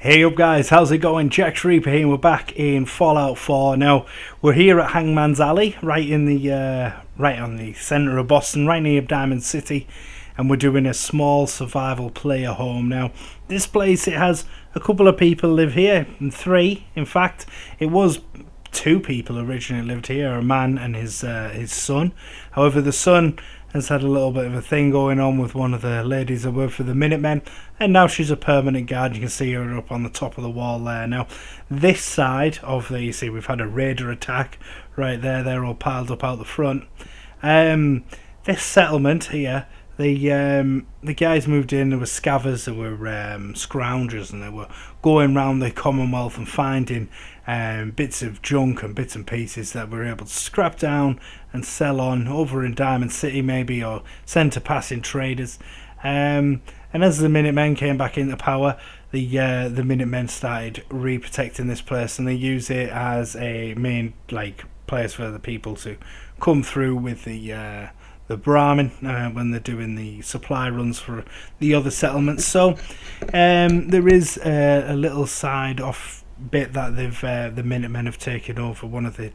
Hey up guys, how's it going? Jack Reaper here and we're back in Fallout 4. Now, we're here at Hangman's Alley, right in the right on the centre of Boston, right near Diamond City, and we're doing a small survival player home. Now, this place, it has a couple of people live here, and 3 in fact. It was 2 people originally lived here, a man and his son. However, the son has had a little bit of a thing going on with one of the ladies that work for the Minutemen, and now she's a permanent guard. You can see her up on the top of the wall there. Now, this side of the, you see we've had a raider attack right there, they're all piled up out the front. This settlement here, the guys moved in, there were scavvers, there were scroungers, and they were going around the Commonwealth and finding bits of junk and bits and pieces that we're able to scrap down and sell on over in Diamond City maybe, or send to passing traders. And as the Minutemen came back into power, the Minutemen started re-protecting this place, and they use it as a main place for the people to come through with the Brahmin when they're doing the supply runs for the other settlements. So there is a little side off bit that the Minutemen have taken over, one of the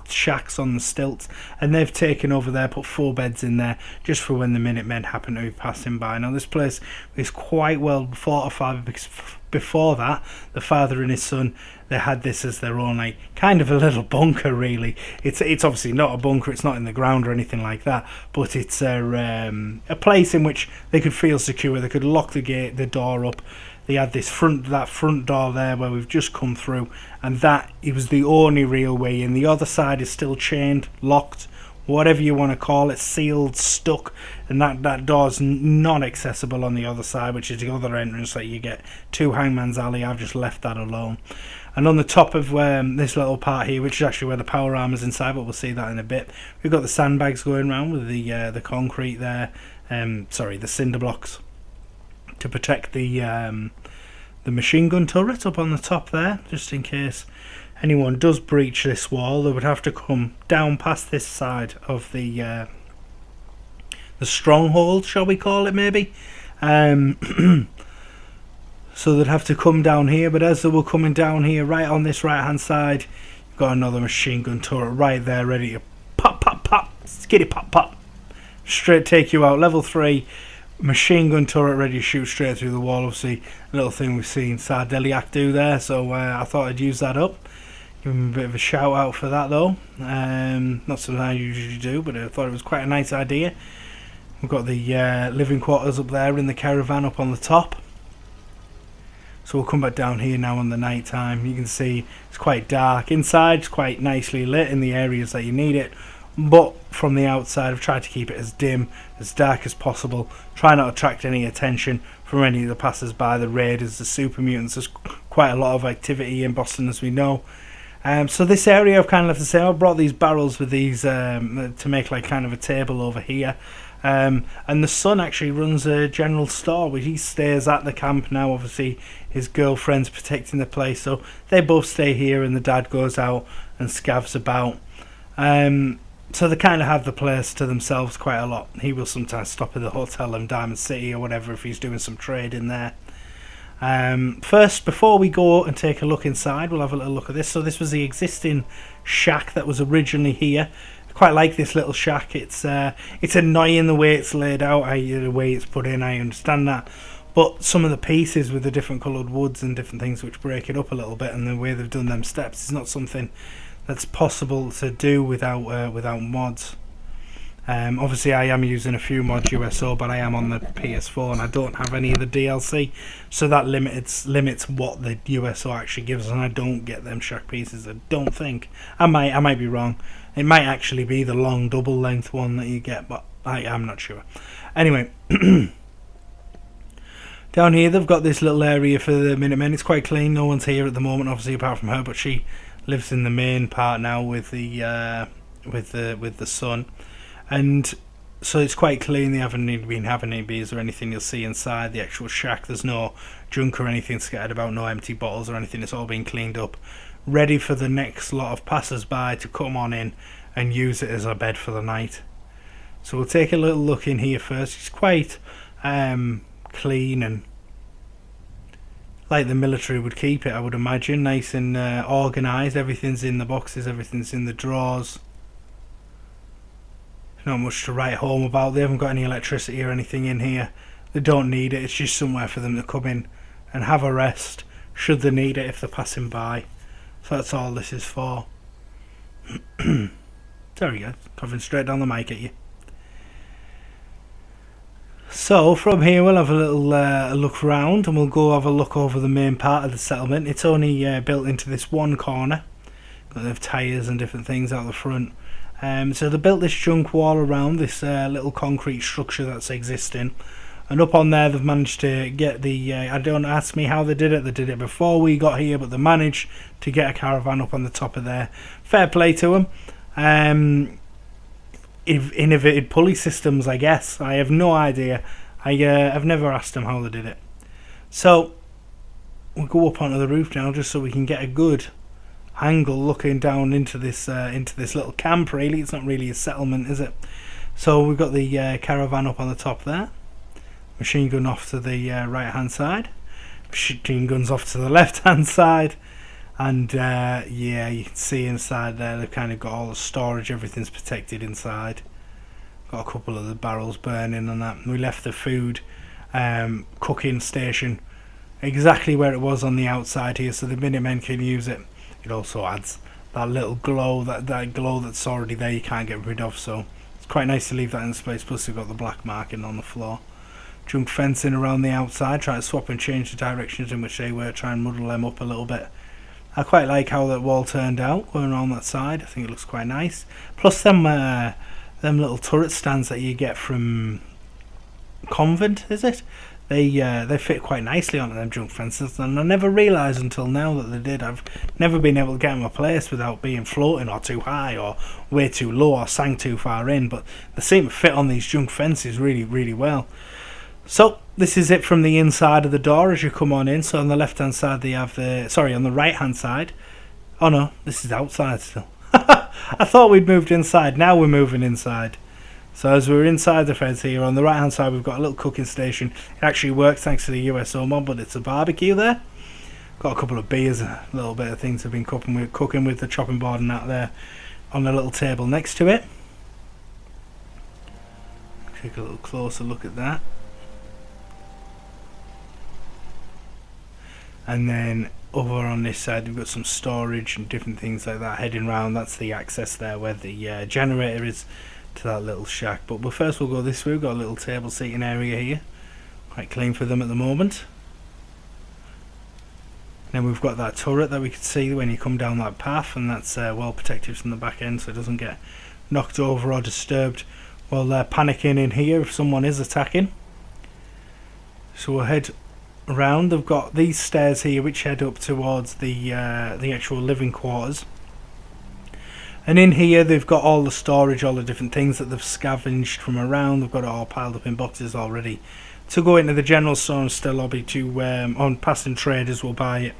shacks on the stilts, and they've taken over there, put 4 beds in there just for when the Minutemen happen to be passing by. Now, this place is quite well fortified because before that, the father and his son, they had this as their own kind of a little bunker. Really, it's obviously not a bunker, it's not in the ground or anything like that, but it's a place in which they could feel secure. They could lock the door up. They had that front door there where we've just come through, and that it was the only real way in. The other side is still chained, locked, whatever you want to call it, sealed, stuck, and that door's not accessible on the other side, which is the other entrance that you get to Hangman's Alley. I've just left that alone. And on the top of this little part here, which is actually where the power arm is inside, but we'll see that in a bit, we've got the sandbags going around with the concrete there, the cinder blocks, to protect the machine gun turret up on the top there, just in case anyone does breach this wall. They would have to come down past this side of the stronghold, shall we call it, maybe. So they'd have to come down here, but as they were coming down here, right on this right hand side, you've got another machine gun turret right there, ready to pop, pop, pop, skitty pop, pop, straight take you out. Level 3 machine gun turret ready to shoot straight through the wall. Obviously, a little thing we've seen Sardeliac do there, so I thought I'd use that up. Give him a bit of a shout out for that though. Not something I usually do, but I thought it was quite a nice idea. We've got the living quarters up there in the caravan up on the top. So we'll come back down here now in the night time. You can see it's quite dark. Inside it's quite nicely lit in the areas that you need it, but from the outside I've tried to keep it as dim, as dark as possible. Try not to attract any attention from any of the passers-by, the raiders, the super mutants. There's quite a lot of activity in Boston, as we know. So this area I've kind of left the same. I brought these barrels with these to make kind of a table over here. And the son actually runs a general store where he stays at the camp now. Obviously his girlfriend's protecting the place, so they both stay here and the dad goes out and scavs about. So they kind of have the place to themselves quite a lot. He will sometimes stop at the hotel in Diamond City or whatever if he's doing some trade in there. First, before we go and take a look inside, we'll have a little look at this. So this was the existing shack that was originally here. I quite like this little shack. It's annoying the way it's laid out, the way it's put in, I understand that. But some of the pieces with the different coloured woods and different things which break it up a little bit, and the way they've done them steps is not something that's possible to do without mods. Obviously I am using a few mods USO, but I am on the PS4 and I don't have any of the DLC, so that limits what the USO actually gives us, and I don't get them shack pieces. I don't think. I might be wrong. It might actually be the long double length one that you get, but I'm not sure. Anyway, down here they've got this little area for the Minutemen. It's quite clean. No one's here at the moment, obviously, apart from her, but she lives in the main part now with the son, and so it's quite clean. They haven't been having any beers or anything. You'll see inside the actual shack there's no junk or anything scattered about, no empty bottles or anything. It's all been cleaned up, ready for the next lot of passers-by to come on in and use it as a bed for the night. So we'll take a little look in here first. It's quite clean and like the military would keep it, I would imagine. Nice and organised. Everything's in the boxes, everything's in the drawers. Not much to write home about. They haven't got any electricity or anything in here. They don't need it. It's just somewhere for them to come in and have a rest, should they need it if they're passing by. So that's all this is for. There we go. Coughing straight down the mic at you. So from here we'll have a little look round, and we'll go have a look over the main part of the settlement. It's only built into this one corner. Got the tyres and different things out the front. So they built this junk wall around this little concrete structure that's existing, and up on there they've managed to get the don't ask me how they did it. They did it before we got here, but they managed to get a caravan up on the top of there. Fair play to them. Innovated pulley systems, I guess. I have no idea. I've never asked them how they did it. So we'll go up onto the roof now, just so we can get a good angle looking down into this little camp. Really, it's not really a settlement, is it? So we've got the caravan up on the top there. Machine gun off to the right hand side. Machine guns off to the left hand side. And yeah, you can see inside there they've kind of got all the storage. Everything's protected inside. Got a couple of the barrels burning and that. We left the food cooking station exactly where it was on the outside here, so the Minutemen can use it. It also adds that little glow, that glow that's already there you can't get rid of, so it's quite nice to leave that in space. Plus we've got the black marking on the floor. Junk fencing around the outside, try to swap and change the directions in which they were, try and muddle them up a little bit. I quite like how that wall turned out going around that side. I think it looks quite nice. Plus them little turret stands that you get from Convent, is it? They fit quite nicely onto them junk fences, and I never realised until now that they did. I've never been able to get them a place without being floating or too high or way too low or sank too far in, but they seem to fit on these junk fences really, really well. So this is it from the inside of the door as you come on in. So on the left hand side they have on the right hand side. Oh no, this is outside still. I thought we'd moved inside. Now we're moving inside. So as we're inside the fence here, on the right hand side we've got a little cooking station. It actually works thanks to the USO mod, but it's a barbecue there. Got a couple of beers, a little bit of things have been cooking with the chopping board and that there on a little table next to it. Take a little closer look at that. And then over on this side we've got some storage and different things like that heading round. That's the access there where the generator is to that little shack. But first we'll go this way. We've got a little table seating area here, quite clean for them at the moment. Then we've got that turret that we can see when you come down that path, and that's well protected from the back end so it doesn't get knocked over or disturbed while they're panicking in here if someone is attacking. So we'll head around. They've got these stairs here which head up towards the actual living quarters. And in here they've got all the storage, all the different things that they've scavenged from around. They've got it all piled up in boxes already to go into the general store and still lobby to on passing traders will buy it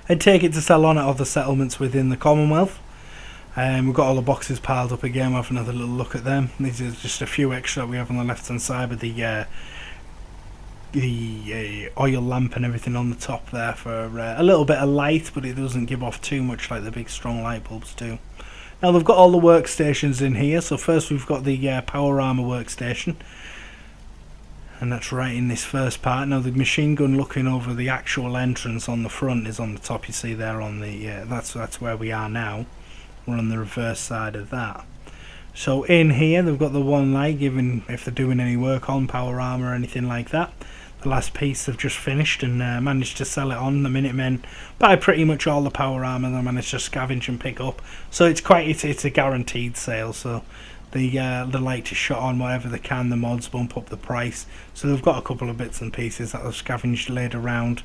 and take it to sell on at other settlements within the Commonwealth. We've got all the boxes piled up again. We'll have another little look at them. These are just a few extra that we have on the left hand side with the oil lamp and everything on the top there for a little bit of light, but it doesn't give off too much like the big strong light bulbs do. Now they've got all the workstations in here. So first we've got the power armor workstation, and that's right in this first part. Now the machine gun looking over the actual entrance on the front is on the top. You see there on the that's where we are now. We're on the reverse side of that. So in here they've got the one light giving if they're doing any work on power armor or anything like that. The last piece they've just finished and managed to sell it on. The Minutemen buy pretty much all the power armor they managed to scavenge and pick up. So it's a guaranteed sale. So the light is shot on whatever they can. The mods bump up the price. So they've got a couple of bits and pieces that they've scavenged laid around.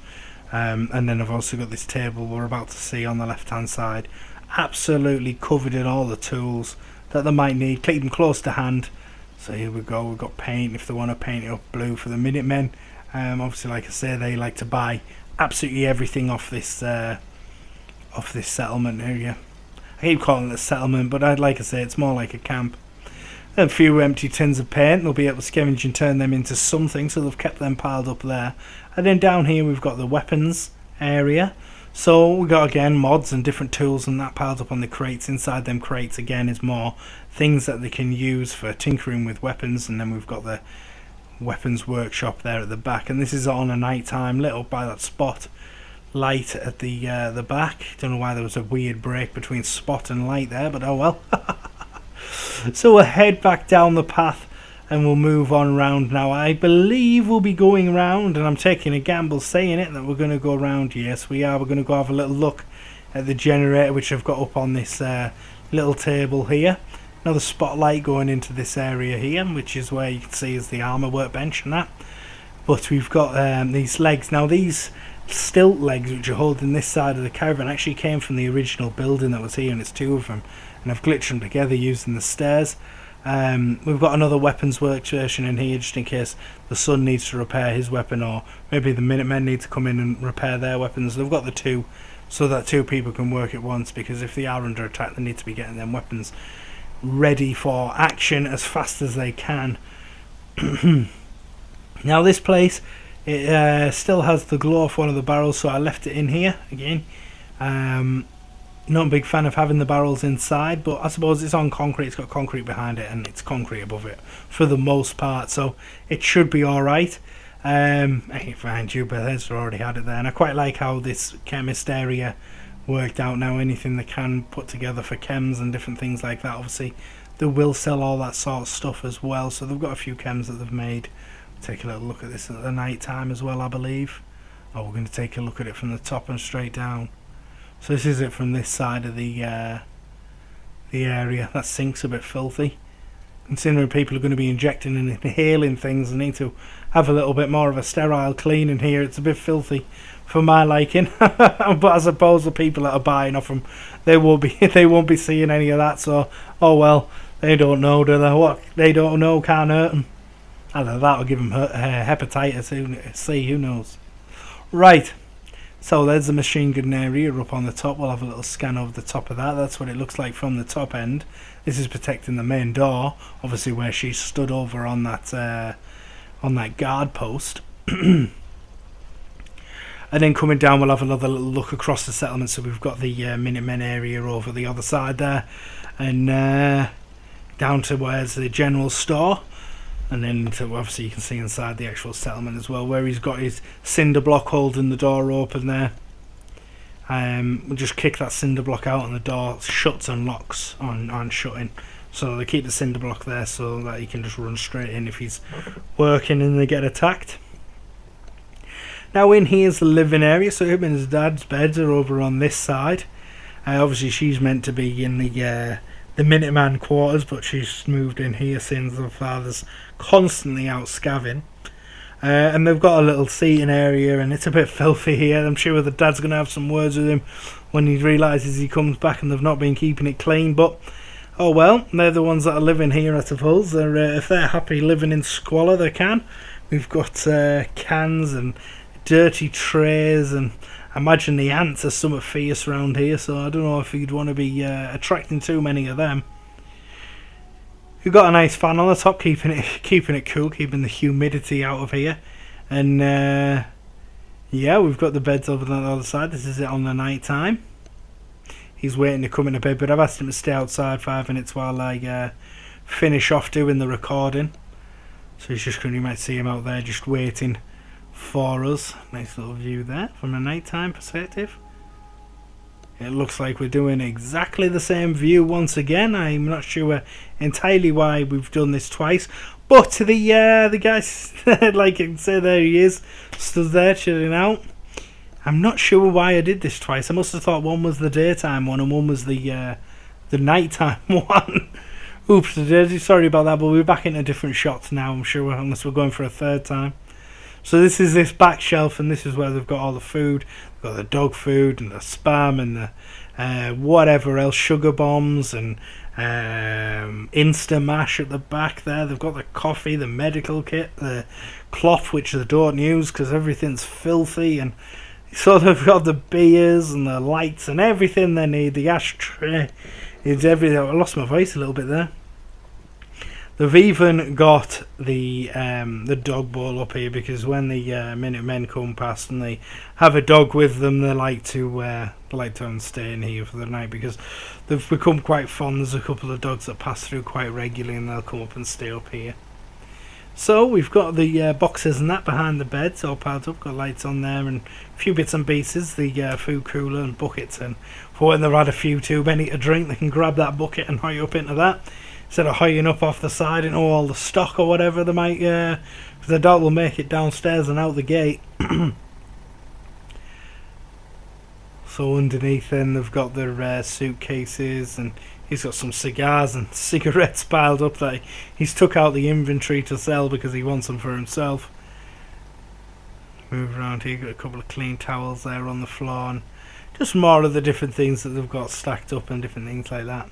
And then I've also got this table we're about to see on the left hand side. Absolutely covered in all the tools that they might need. Keep them close to hand. So here we go. We've got paint if they want to paint it up blue for the Minutemen. Obviously, like I say, they like to buy absolutely everything off this settlement area. I keep calling it a settlement, but like I say, it's more like a camp. A few empty tins of paint. They'll be able to scavenge and turn them into something, so they've kept them piled up there. And then down here we've got the weapons area. So we've got, again, mods and different tools and that piled up on the crates. Inside them crates, again, is more things that they can use for tinkering with weapons. And then we've got the weapons workshop there at the back. And this is on a night time, lit up by that spot light at the back. Don't know why there was a weird break between spot and light there, but oh well. So we'll head back down the path and we'll move on round now. I believe we'll be going round, and I'm taking a gamble saying it, that we're going to go round. Yes, we are. We're going to go have a little look at the generator, which I've got up on this little table here. Another spotlight going into this area here, which is where you can see is the armour workbench and that. But we've got these legs. Now these stilt legs which are holding this side of the caravan actually came from the original building that was here, and it's two of them, and I've glitched them together using the stairs. We've got another weapons workstation in here just in case the son needs to repair his weapon, or maybe the Minutemen need to come in and repair their weapons. They've got the two so that two people can work at once, because if they are under attack they need to be getting them weapons ready for action as fast as they can. Now this place, it still has the glow off one of the barrels, so I left it in here again. Not a big fan of having the barrels inside, but I suppose it's on concrete, it's got concrete behind it and it's concrete above it for the most part, so it should be alright. I can find you, but I already had it there, and I quite like how this chemist area worked out now. Anything they can put together for chems and different things like that, obviously they will sell all that sort of stuff as well, so they've got a few chems that they've made. Take a little look at this at the night time as well, I believe. Oh, we're going to take a look at it from the top and straight down. So this is it from this side of the area. That sink's a bit filthy. Considering people are going to be injecting and inhaling things, they need to have a little bit more of a sterile clean in here. It's a bit filthy for my liking. But I suppose the people that are buying off them, they won't be seeing any of that. So, oh well, they don't know, do they? What they don't know can't hurt them. Either that or give them hepatitis C, who knows. Right, so there's the machine gun area up on the top. We'll have a little scan over the top of that. That's what it looks like from the top end. This is protecting the main door, obviously where she stood over on that guard post. And then coming down we'll have another little look across the settlement. So we've got the Minutemen area over the other side there, and down to where's the general store. And then obviously you can see inside the actual settlement as well, where he's got his cinder block holding the door open there. We'll just kick that cinder block out and the door shuts and locks on shutting. So they keep the cinder block there so that he can just run straight in if he's working and they get attacked. Now in here's the living area, so him and his dad's beds are over on this side. Obviously she's meant to be in the Minuteman quarters, but she's moved in here since the father's constantly out scavenging. And they've got a little seating area, and it's a bit filthy here. I'm sure the dad's going to have some words with him when he realises he comes back and they've not been keeping it clean, but oh well, they're the ones that are living here, I suppose. If they're happy living in squalor, they can. We've got cans and dirty trays, and I imagine the ants are somewhat fierce around here, so I don't know if you'd want to be attracting too many of them. We've got a nice fan on the top, keeping it cool, keeping the humidity out of here. And yeah, we've got the beds over on the other side. This is it on the night time. He's waiting to come into bed, but I've asked him to stay outside 5 minutes while I finish off doing the recording. So he's just going, you might see him out there just waiting for us. Nice little view there from a nighttime perspective. It looks like we're doing exactly the same view once again. I'm not sure entirely why we've done this twice, but the guys, like I can say, there he is, stood there chilling out. I'm not sure why I did this twice. I must have thought one was the daytime one and one was the nighttime one. Oops, sorry about that, but we're back into different shots now, I'm sure, unless we're going for a third time. So this is this back shelf, and this is where they've got all the food. They've got the dog food and the spam and the whatever else, sugar bombs and Insta Mash at the back there. They've got the coffee, the medical kit, the cloth which they don't use because everything's filthy, and so they've got the beers and the lights and everything they need. The ashtray is everything. I lost my voice a little bit there. They've even got the dog bowl up here, because when the Minutemen come past and they have a dog with them, they like to stay in here for the night, because they've become quite fond. There's a couple of dogs that pass through quite regularly, and they'll come up and stay up here. So we've got the boxes and that behind the beds all piled up, got lights on there and a few bits and pieces, the food cooler and buckets, and for when they've had a few too many to drink, they can grab that bucket and hoy up into that, instead of hoying up off the side into all the stock or whatever they might, because the dog will make it downstairs and out the gate. So underneath then they've got their suitcases, and he's got some cigars and cigarettes piled up that he's took out the inventory to sell because he wants them for himself. Move around here, got a couple of clean towels there on the floor, and just more of the different things that they've got stacked up and different things like that.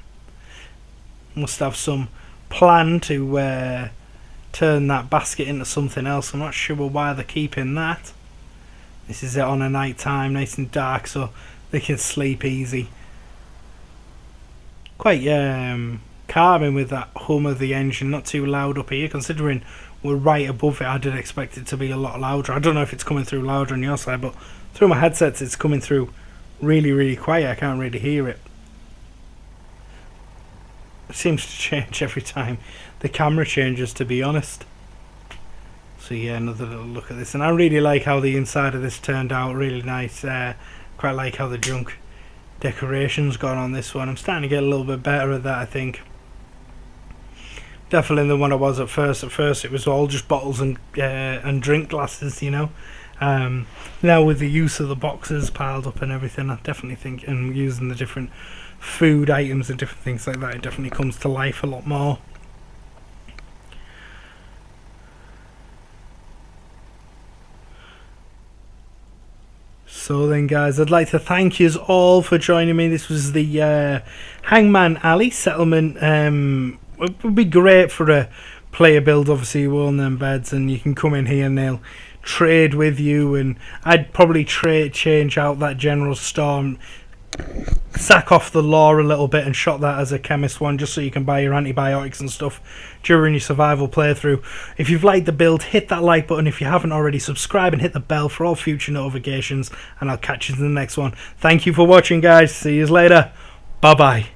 Must have some plan to turn that basket into something else. I'm not sure why they're keeping that. This is it on a night time, nice and dark, so they can sleep easy. Quite calming with that hum of the engine, not too loud up here, considering we're right above it. I did expect it to be a lot louder. I don't know if it's coming through louder on your side, but through my headsets it's coming through really quiet. I can't really hear it. It seems to change every time the camera changes, to be honest. So yeah, another little look at this, and I really like how the inside of this turned out, really nice. Quite like how the junk decorations gone on this one. I'm starting to get a little bit better at that, I think. Definitely the one I was at first. At first it was all just bottles and drink glasses, you know. Now with the use of the boxes piled up and everything, I definitely think, and using the different food items and different things like that, it definitely comes to life a lot more. So then guys, I'd like to thank you all for joining me. This was the Hangman Alley settlement. It would be great for a player build. Obviously you own them beds and you can come in here and they'll trade with you, and I'd probably change out that general store, sack off the law a little bit and shot that as a chemist one, just so you can buy your antibiotics and stuff during your survival playthrough. If you've liked the build, hit that like button. If you haven't already, subscribe and hit the bell for all future notifications, and I'll catch you in the next one. Thank you for watching guys, see you later, bye bye.